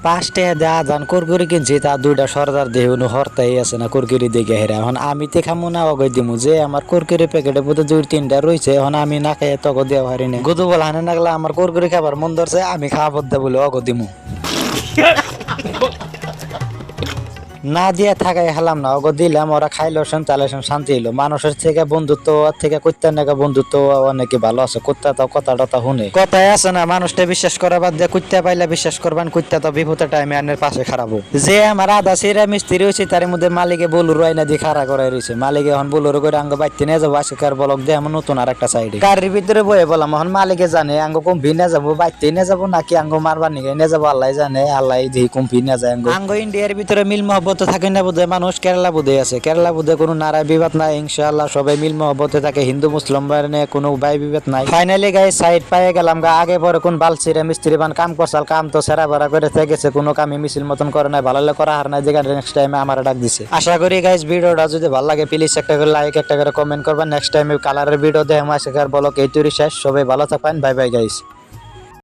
পাঁচটা দেয়া আদান কুরকুরি কিনছি তা দুইটা সর্দার দেহুন হরতাই আছে না কুরকুরি দেখে হেরা এখন আমি তে খামু না অগৈ দিমু যে আমার কুরকুরি প্যাকেটে বোধ দুই তিনটা রয়েছে এখন আমি না খাই তক দেওয়া হারি না গুদু বল হানে নাগলা আমার কুরকুরি খাবার মন ধরছে আমি খাওয়া বলতে বলে অগ দিমু না দিয়ে থাকাই হেলাম না অগো দিলাম ওরা খাইলো তাহলে শান্তি হইলো মানুষের থেকে বন্ধুত্ব থেকে কইতার নাকি বন্ধুত্ব অনেকে ভালো আছে কুত্তা তো কথা টথা শুনে কথাই আছে না মানুষটা বিশ্বাস করা বাদ দিয়ে কুত্তা পাইলে বিশ্বাস করবেন কুত্তা তো বিপদের টাইমে আনের পাশে খারাপ যে আমার আধা সিরা মিস্ত্রি হয়েছে তার মধ্যে মালিকে বলুর আইনা দিয়ে খাড়া করাই রয়েছে মালিকে এখন বলুর করে আঙ্গ বাইতে নিয়ে যাবো আজকের বলক দিয়ে এমন নতুন আর একটা সাইডে গাড়ির ভিতরে বয়ে বললাম এখন মালিকে জানে আঙ্গ কুম্ভি নিয়ে যাবো বাইতে নিয়ে যাবো নাকি আঙ্গ মারবার নিয়ে নিয়ে যাবো আল্লাহ জানে আল্লাহ যে কুম্ভি নিয়ে যায় আঙ্গ ইন্ডিয়ার ভিতরে মিল মহব্বত থাকে না বোধ মানুষ কেরালা বোধে আছে কেরালা বোধে কোনো নারায় বিবাদ নাই ইনশাআল্লাহ সবাই মিল মহব্বতে থাকে হিন্দু মুসলিম নিয়ে কোনো বাই বিবাদ নাই ফাইনালি গাই সাইড পায়ে গেলাম গা আগে পরে কোন বালছিরে মিস্ত্রি বান কাম করছাল কাম তো সেরা বেড়া করে গেছে কোনো কামই মিছিল মতন করে নাই ভালো করা হার নাই যেখানে নেক্সট টাইমে আমার ডাক দিছে আশা করি গাইস ভিডিওটা যদি ভালো লাগে প্লিজ একটা করে লাইক একটা করে কমেন্ট করবেন নেক্সট টাইমে কালারের ভিডিও দেখে আমার শেখার বলক এই তৈরি শেষ সবাই ভালো থাকবেন বাই বাই গাইস।